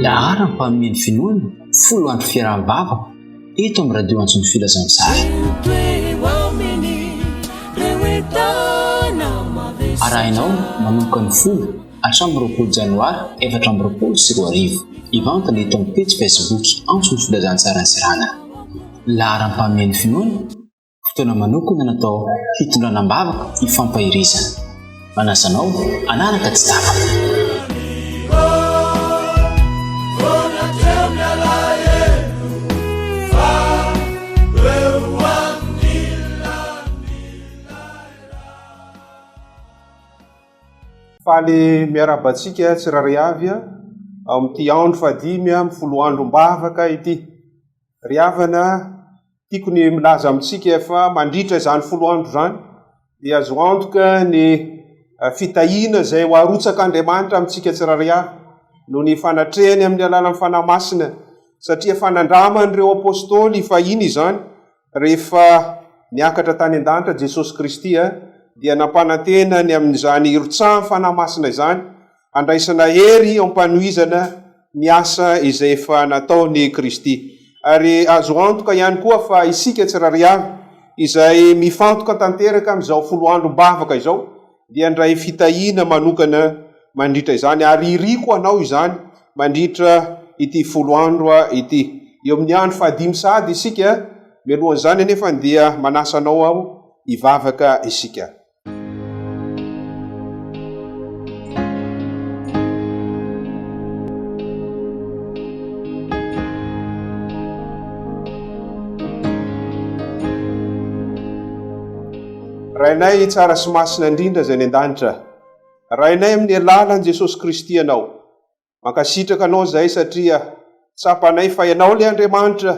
Lahara mpanomeny finoana folo andro fiaraha-bavaka eto amin'ny radio antsony filazantsara arahinao manomboka ny folo hatramin'ny 20 janoary 2024 ivantana eto amin'ny page Facebook antsony filazantsara ny sirana. Lahara mpanomeny finoana fotoana manokana natao hitondranam-bavaka hifampahirizana. Manasanao anaraka tsy tapaka. Faly miarabatsika tsirary avy amin'ity andro fadimy amin'ny folo ANDRO-BAVAKA ity. Riavana tiako ny milaza amintsika efa mandritra izany folo andro zany dia azo antoka ny fitahiana izay ho arotsak'Andriamanitra amintsika tsirary avy noho ny fanatrehany amin'ny alalan'ny fanahy masina, satria fanandramany ireo apôstôly fahiny izany rehefa niakatra tany an-danitra Jesosy Kristy dia nampanantenany amin'izany irotsahan'ny fanahy masina izany andraisana hery ao ampanohizana ny asa izay efa nataony Kristy. Ary azo antoka ihany koa fa isika tsirary avy izay mifantoka tanteraka amin'izao folo ANDRO-BAVAKA izao dia ndray fitahiana manokana mandritra izany, ary iriko anao izany mandritra ity folo andro ity. Eo amin'ny andro fadimy sady isika, mialohan'izany anefa dia manasa anao aho hivavaka isika. Rainay tsara sy masina indrindra zay ny an-danitra. Rainay amin'ny alalan'i Jesosy Kristy anao. Mankasitraka anao zay satria tsapanay fa ianao le Andriamanitra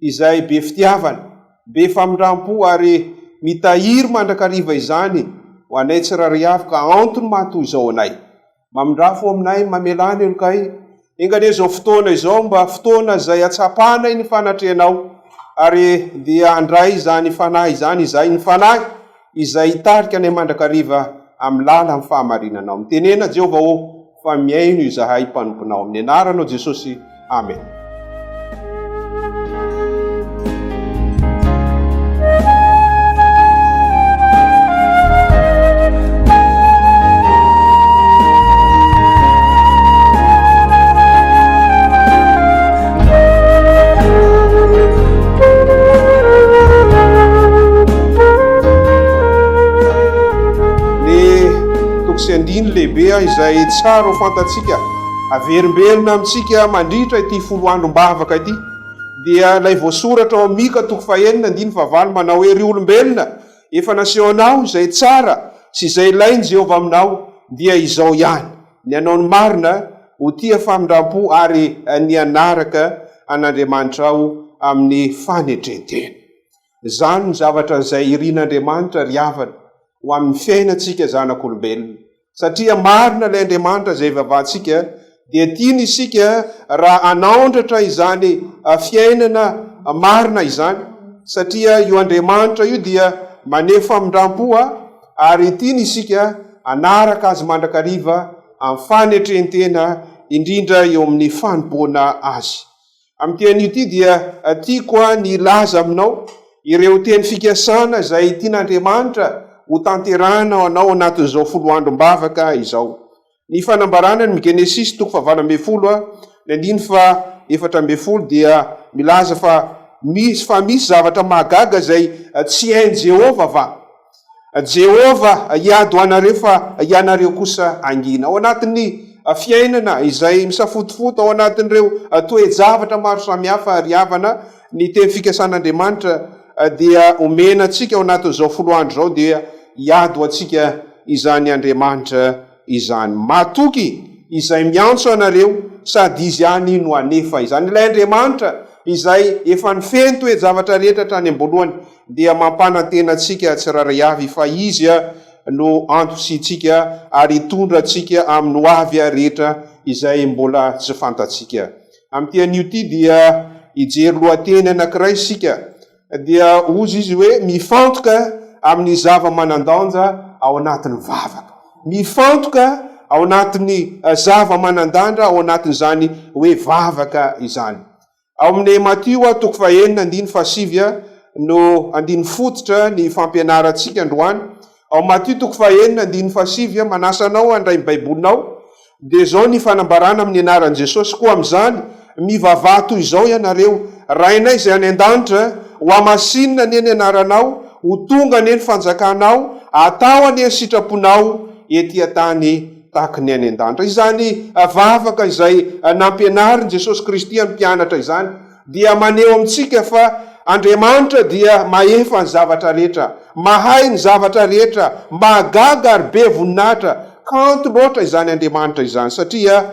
izay be fitiavana, be famindrampo ary mitahiry mandrakariva izany ho anay tsirary avy ka antony mahatoy izao anay. Mamindrafo aminay mamelany elo kay engane izao fotoana izao mba fotoana izay atsapanay ny fanatrehanao, ary dia andray izany fanahy izany izay ny fanahy izay hitarika anay mandrakariva amin'ny lala amin'ny fahamarinanao. Mitenena Jehova fa miaino izahay mpanomponao amin'ny anaranao Jesosy. Amen. Andiny lehibe izay tsara ho fantatsika averimbelona amintsika mandritra ity folo ANDRO-BAVAKA ity dia ilay voasoratra ao Mika 9:4 manao hoe ry olombelona efa naseho anao izay tsara sy izay ilainy Jehova aminao dia izao ihany, ny anao ny marina ho tia famindrampo ary ny anaraka an'Andriamanitra ao amin'ny fanetrentena. Izany ny zavatra izay irian'Andriamanitra riavana ho amin'ny fiainantsika zanak'olombelona. Satria marina ilay Andriamanitra izay vavantsika dia tiany isika raha anaondratra izany fiainana marina izany, satria io Andriamanitra io dia maneho famindrampo ary tiany isika anaraka azy mandrakariva amin'ny fanetrentena indrindra eo amin'ny fanompoana azy. Amin'ny an'io ity dia tiako ny ilaza aminao ireo teny fikasana izay tian'Andriamanitra ho tanterana anao anatin'izao folo ANDRO-BAVAKA izao. Ny fanambarana ny Genesis 9:4 dia milaza fa misy zavatra mahagaga izay tsy hain Jehova va. Jehova hiady ho anareo fa ianareo kosa angina. Ao anatin'ny fiainana izay misafotofoto ao anatin'ireo toe-javatra maro samihafa riavana ny teny fikasan'Andriamanitra dia omena antsika ao anatin'izao folo andro zao dia hiady ho antsika izany Andriamanitra izany. Matoky izay miantso anareo sady izy ihany no anefa izany. Ilay Andriamanitra izay efa nifeny toe-javatra rehetra trany am-boalohany dia mampanantena antsika tsirary avy fa izy no antositsika ary hitondra antsika amin'ny ho avy rehetra izay mbola tsy fantatsika. Amin'ity an'io ity dia hijery lohateny anankiray isika dia ozy izy hoe mifantoka amin'ny zava-manan-danja ao anatin'ny vavaka. mifantoka ao anatin'ny zava-manandandra ao anatin'izany hoe vavaka izany. Ao amin'ny Matio toko fahenina andiny fasivya no andiny fototra ny fampianarantsika androany. Ao Matio toko fahenina andiny fasivya manasanao andray baibolinao dia zao ny fanambarana amin'ny anaran'i Jesosy koa amin'izany mivavah toy izao ianareo rainay izay any an-danitra ho amasinina ny anaranao ho tonga ny fanjakanao atao any sitraponao ety tany tahaka ny any an-danitra. Izany vavaka izay nampianarin' Jesosy Kristy amin'ny mpianatra izany dia maneho amintsika fa Andriamanitra dia mahefa ny zavatra rehetra, mahay ny zavatra rehetra, magaga ary be voninahitra, kanto loatra izany Andriamanitra izany satria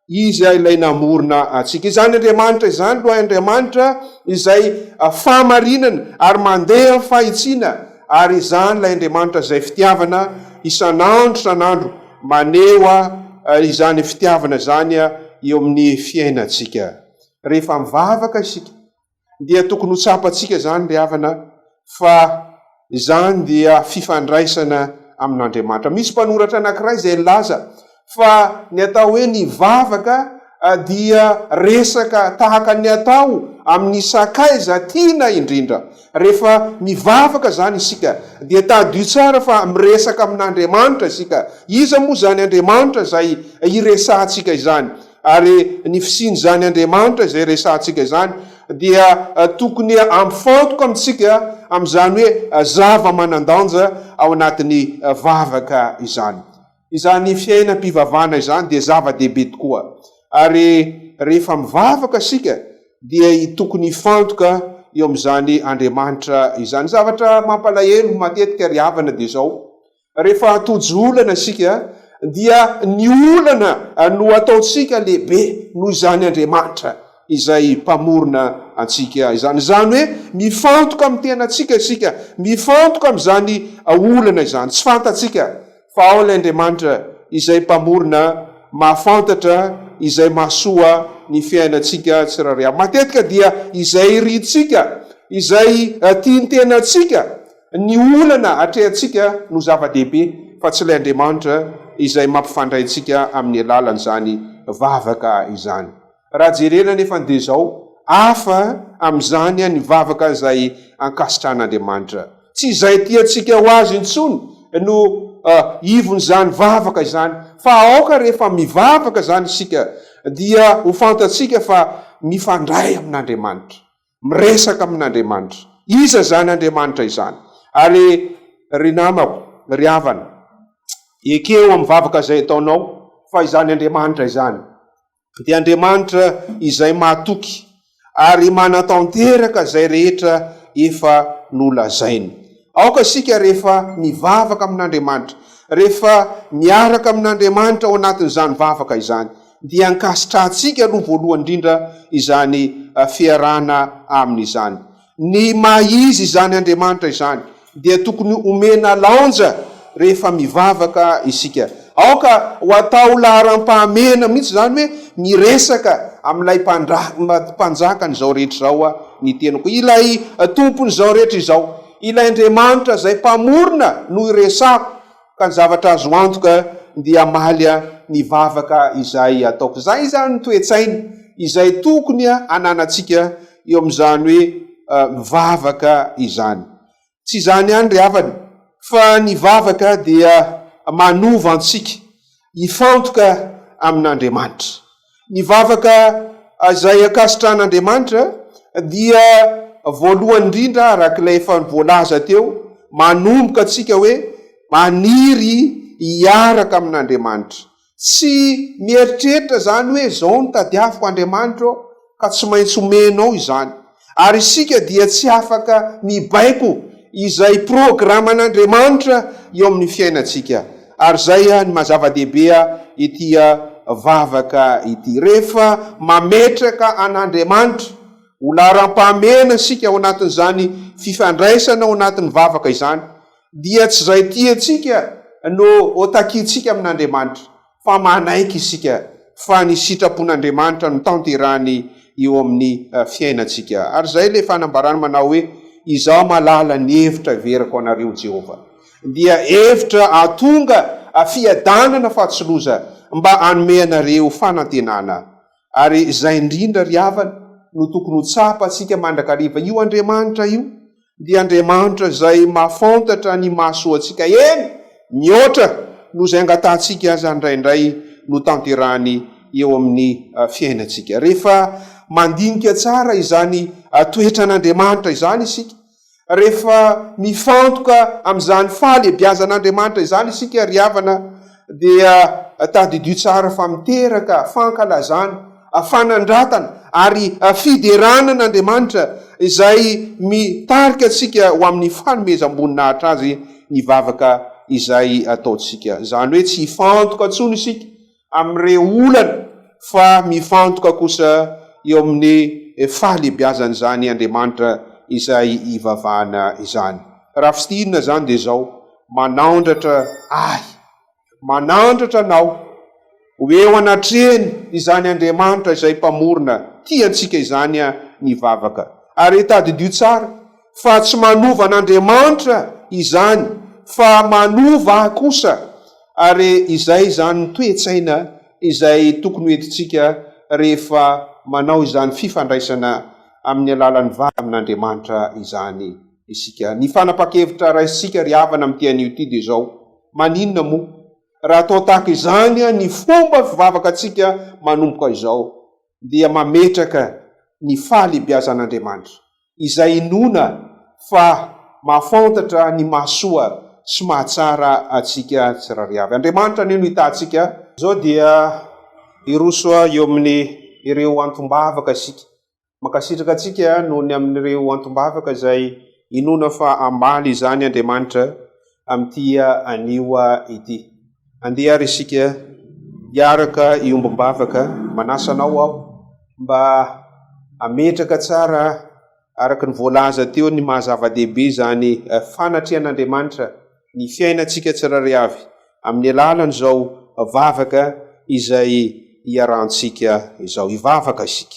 izy ilay namorona atsika. Izany Andriamanitra izany loha Andriamanitra izay fahamarinana ary mandeha fahitsina ary izany ilay Andriamanitra izay fitiavana isanandro maneho izany fitiavana zany eo amin'ny fiainatsika. Rehefa mivavaka isika dia tokony ho tsapatsika zany ry havana fa izany dia fifandraisana amin'Andriamanitra. Misy mpanoratra anankiray izay laza fa ny atao hoe ny vavaka dia resaka tahaka ny atao amin'ny sakaiza tiana indrindra. Rehefa mivavaka zany isika dia tadio tsara fa miresaka amin'Andriamanitra isika. Iza moa zany Andriamanitra izay iresantsika izany ary ny fisiny zany Andriamanitra izay resantsika izany dia tokony ampifantoka amintsika amin'izany hoe zava-manandanja ao anatin'ny vavaka izany. Izany fiainam-pivavahana izany dia zava-dehibe tokoa ary rehefa mivavaka isika dia tokony hifantoka eo amin'izany Andriamanitra izany. Zavatra mampalahelo matetika ry havana dia zao rehefa atojo olana isika dia ny olana no ataotsika lehibe noho izany Andriamanitra izay mpamorona antsika izany. Izany hoe mifantoka amin'ny tenatsika isika, mifantoka amin'izany olana izany. Tsy fantatsika fa ao ilay Andriamanitra izay mpamorona, mahafantatra, izay mahasoa ny fiainatsika tsirairay. Matetika dia izay ritsika, izay tiany tenatsika, ny olana atrehantsika no zava-dehibe fa tsy ilay Andriamanitra izay mampifandrayntsika amin'ny alalan'izany vavaka izany. Raha jerena nefa dia zao hafa amin'izany ny vavaka izay ankasitran'Andriamanitra. Tsy izay tiantsika ho azy intsony no ivon'izany vavaka izany fa aoka rehefa mivavaka zany isika dia ho fantatsika fa mifandray amin'Andriamanitra, miresaka amin'Andriamanitra. Iza zany Andriamanitra izany? Ary ry namako, ry havana, ekeo amin'ny vavaka izay ataonao fa izany Andriamanitra izany dia Andriamanitra izay mahatoky ary manatanteraka izay rehetra efa nolazainy. Aoka isika rehefa mivavaka amin'Andriamanitra, rehefa miaraka amin'Andriamanitra ao anatin'izany vavaka izany dia ankasitrantsika aloha voalohany indrindra izany fiarahana amin'izany. Ny maizy izany Andriamanitra izany dia tokony omena laonja rehefa mivavaka isika. Aoka ho atao laharam-pahamena mihitsy zany hoe miresaka amin'ilay mpanjaka n'izao rehetra zao ny tenako. Ilay tompon'izao rehetra izao, ilay Andriamanitra izay mpamorona no iresako ka ny zavatra azo antoka dia malya ny vavaka izay ataoko. Zay zany ny toetsainy izay tokony ananatsika eo amin'izany hoe mivavaka izany. Tsy izany ihany ry havana fa ny vavaka dia manova antsika hifantoka amin'Andriamanitra. Ny vavaka izay ankasitran'Andriamanitra dia voalohany indrindra arak'ilay efa voalaza teo manomboka atsika hoe maniry hiaraka amin'Andriamanitra. Tsy mieritreritra zany hoe zao ny tadiaviko Andriamanitra ka tsy maintsy omenao izany. Ary isika dia tsy afaka mibaiko izay programan'Andriamanitra eo amin'ny fiainatsika. Ary zay ny mazava-dehibe ity vavaka ity. Rehefa mametraka an'Andriamanitra, ho laharam-pahamena sika ao anatin'izany fifandraisana ao anatin'ny vavaka izany, dia tsy zay tiantsika no otakitsika amin'Andriamanitra, fa manaiky isika fa ny sitrapon'Andriamanitra no tanterany eo amin'ny fiainatsika. Ary zay le fanambarany manao hoe izaho malala ny hevitra verako anareo Jehova, dia hevitra atonga fiadanana fahatsoloza mba anome anareo fanantenana. Ary izay indrindra ry havana no tokony ho tsapa atsika mandrakariva io Andriamanitra io, dia Andriamanitra izay mafantatra ny mahasoa antsika eny mihoatra no izay angatantsika aza indraindray no tanterany eo amin'ny fiainantsika. Rehefa mandinika tsara izany toetran'Andriamanitra izany isika, rehefa mifantoka amin'izany fahalebiazan'Andriamanitra izany isika ry havana, dia tadidio tsara fa miteraka fankalazana, fanandratana ary fideranan'Andriamanitra izay mitarika atsika ho amin'ny fanomezam-boninahitra azy ny vavaka izay ataotsika. Izany hoe tsy hifantoka ntsony isika amin'ireo olana fa mifantoka kosa eo amin'ny fahalebiazan'izany Andriamanitra izay ivavahana izany. Raha fitinina zany dia zao, manandratra manandratra anao ho eo anatreny izany Andriamanitra izay mpamorona tiantsika izany ny vavaka. Ary tadidio tsara fa tsy manova an'Andriamanitra izany fa manova kosa, ary izay zany ny toe-tsaina izay tokony hoentintsika rehefa manao izany fifandraisana amin'ny alalan'ny vava amin'Andriamanitra izany isika. Ny fanapa-kevitra raisitsika ry havana amin'ny tian'io ty dia zao, maninona moa raha atao tahaka izany ny fomba fivavaka atsika manomboka izao, dia mametraka ny fahalebiazan'Andriamanitra izay inona fa mafantatra ny mahasoa sy mahatsara atsika tsirairay avy. Andriamanitra ny no hitantsika zao dia irosoa eo amin'ny ireo antom-bavaka isika. Makasitraka atsika noho ny amin'ireo antom-bavaka izay inona fa ambaly izany Andriamanitra amin'ity anio ity. Andeha ary isika hiaraka iombom-bavaka, manasanao aho mba ametraka tsara araka ny voalaza teo ny mahazava-dehibe zany fanatrehan'Andriamanitra ny fiainantsika tsirairay avy amin'ny alalan'izao vavaka izay hiarahantsika izao. Hivavaka isika.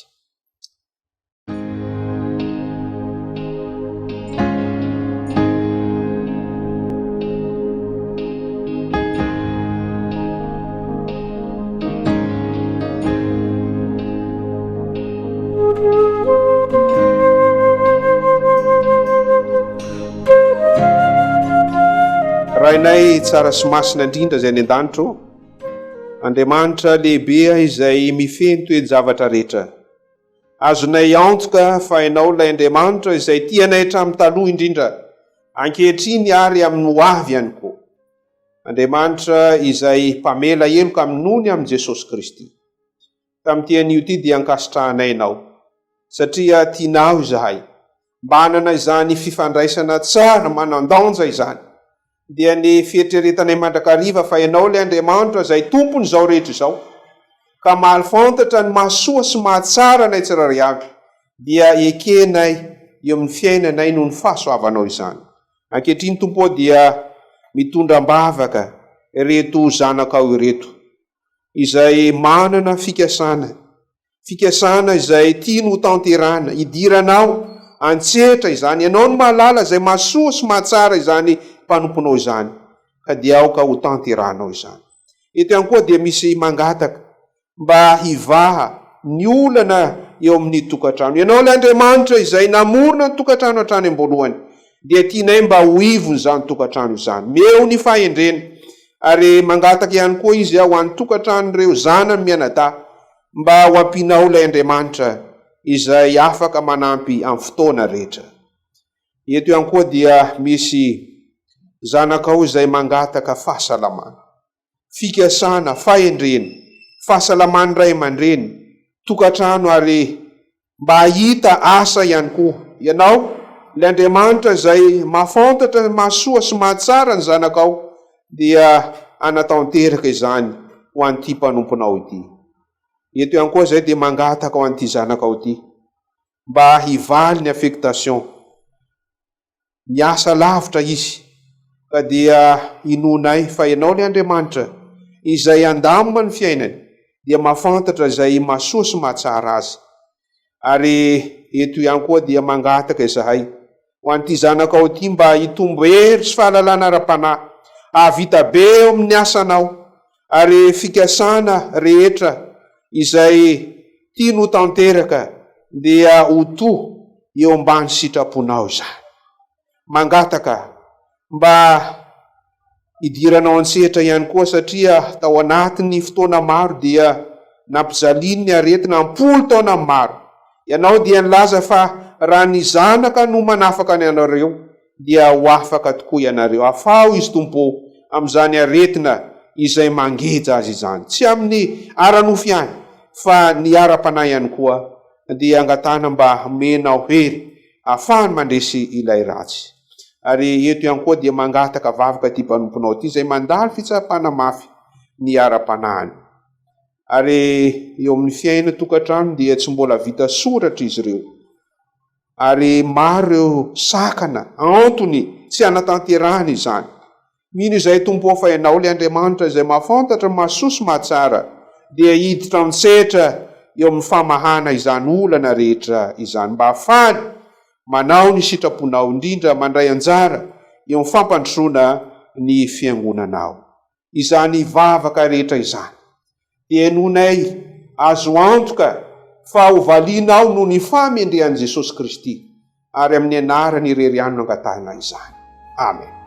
Rainay tsara sy masina indrindra izay ny an-danitro, Andriamanitra lehibe izay mifehy ny toe-javatra rehetra. Azonay antoka fa ianao ilay Andriamanitra izay tianay hatramin'ny taloha indrindra, ankehitriny ary amin'ny ho avy ihany koa. Andriamanitra izay mpamela heloka aminony amin'i Jesosy Kristy. Tamin'ity anio ity dia ankasitrahanay ianao, satria tianao izahay mba hanana izany fifandraisana tsara manan-danja izany. Dia ny fietreretanay mandrakariva fa ianao ilay Andriamanitra izay tompony izao rehetra izao, ka mahafantatra ny mahasoa sy mahatsara nay tsirairay avy, dia ekenay eo amin'ny fiainanay noho ny fahasoavanao izany. Ankehitriny Tompo ao dia mitondram-bavaka ireto zanakao ireto izay manana fikasana izay tiany ho tanterana, hidiranao antsetra izany. Ianao no mahalala izay mahasoa sy mahatsara izany mpanomponao izany, ka dia aoka ho tanteranao izany. Eto ihany koa dia misy mangataka mba hivaha ny olana eo amin'ny tokantrano. Ianao ilay Andriamanitra izay namorona ny tokantrano hatrany am-boalohany, dia tianay mba ho ivony izany tokantrano izany, meo ny fahendrena. Ary mangataka ihany koa izy ho an'ny tokantranon'ireo zanany mianadahy mba ho ampianao ilay Andriamanitra izay afaka manampy amin'ny fotoana rehetra. Eto ihany koa dia misy zanakao izay mangataka fahasalamana, fikasana, fahendrena, fahasalamana ray aman-dreny, tokantrano, ary mba hahita asa ihany koa. Ianao ilay Andriamanitra izay mahafantatra mahasoa sy mahatsara ny zanakao, dia anatanteraka izany ho an'ity mpanomponao ity. Eto ihany koa zay dia mangataka ho an'ity zanakao ity mba hivaly ny affectation, miasa lavitra izy, ka dia inonay fa ianao ilay Andriamanitra izay andamina ny fiainany, dia mahafantatra izay mahasoa sy mahatsara azy. Ary eto ihany koa dia mangataka izahay ho an'ity zanakao ity mba hitombo hery sy fahalalana ara-panahy Vita be eo amin'ny asanao ary fikasana rehetra izay tiano tanteraka dia hoto eo ambany sitraponao zany. Mangataka mba idiranao an-tsehatra ihany koa satria tao anatin'ny fotoana maro dia nampizaliny ny aretina 10 taona maro. Ianao dia nilaza fa raha ny zanaka no manafaka ny anareo dia ho afaka tokoa ianareo. Afao izy Tompo amin'izany aretina izay mangeja azy izany. Tsy amin'ny ara-nofy ihany fa ny ara-panahy ihany koa dia angatana mba menao hery afahany mandresy ilay ratsy. Ary eto ihany koa dia mangataka vavaka ty mpanomponao ty izay mandalo fitsapana mafy ny ara-panahiny. Ary eo amin'ny fiaina tokantrano dia tsy mbola vita soratra izy ireo. Ary maro eo sakana antony tsy anatanterahany izany. Mino izay Tompo fa ianao le Andriamanitra izay mahafantatra mahasoa mahatsara dia hiditra an-tsehatra eo amin'ny famahana izany olana rehetra izany mba afahany manao ny sitraponao indrindra mandray anjara eo amin'ny fampandrosoana ny fiangonanao. Izany vavaka rehetra izany dia nonay azo antoka fa hovalianao no ny famendrehan'i Jesosy Kristy ary amin'ny anarany rerianino angatahana izany. Amen.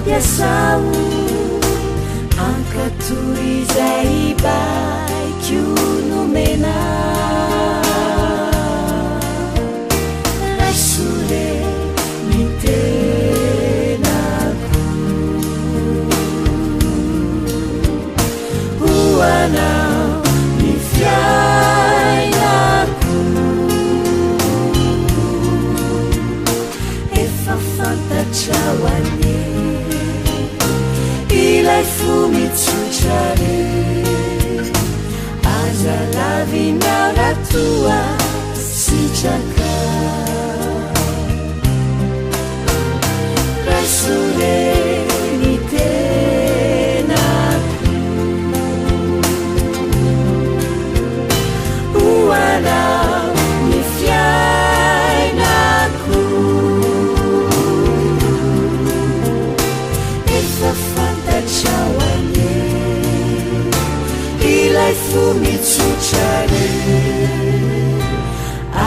fampiasao ankatory izay baiko nomena raisole mitenako hoanao ny fiainako efa fantatrao ane ilay fo mitsotrare aza lavinao ratoa sitraka raisole mitenako hoanao ny fiainako efa fantatrao ane ilay fo mitsotrare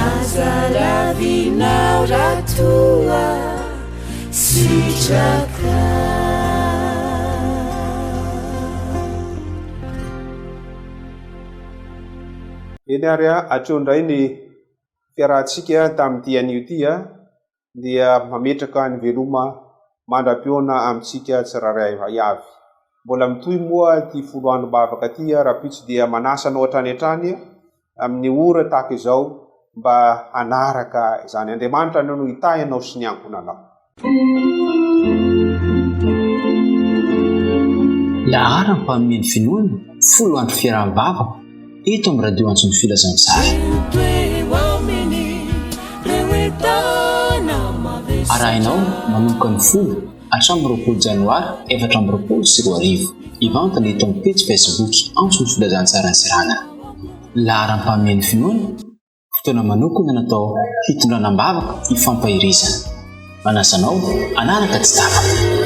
aza lavinao ratoa sitraka eny ary atrondray ny fiarahantsika tamin'ity anio ty dia mametraka ny veloma mandram-peona amintsika tsiraray avy. Mbola mitoy moa ty folo andro bavaka ty raha-pitsy dia manasanao hatrany hatrany amin'ny ora tahaka izao mba hanaraka izany Andriamanitra no hitahinao sy ny ankonanao. Lahara mpanomeny finoana folo andro fiaraha-bavaka eto amin'ny radio antsony filazantsara. Arahinao manomboka ny folo hatramin'ny 20 janoary 2024 ivantana eto amin'ny page Facebook antsony filazantsara ny sirana. Lahara mpanomeny finoana fotoana manokana natao hitondranam-bavaka hifampahirizana. Manasanao anaraka tsy tapaka.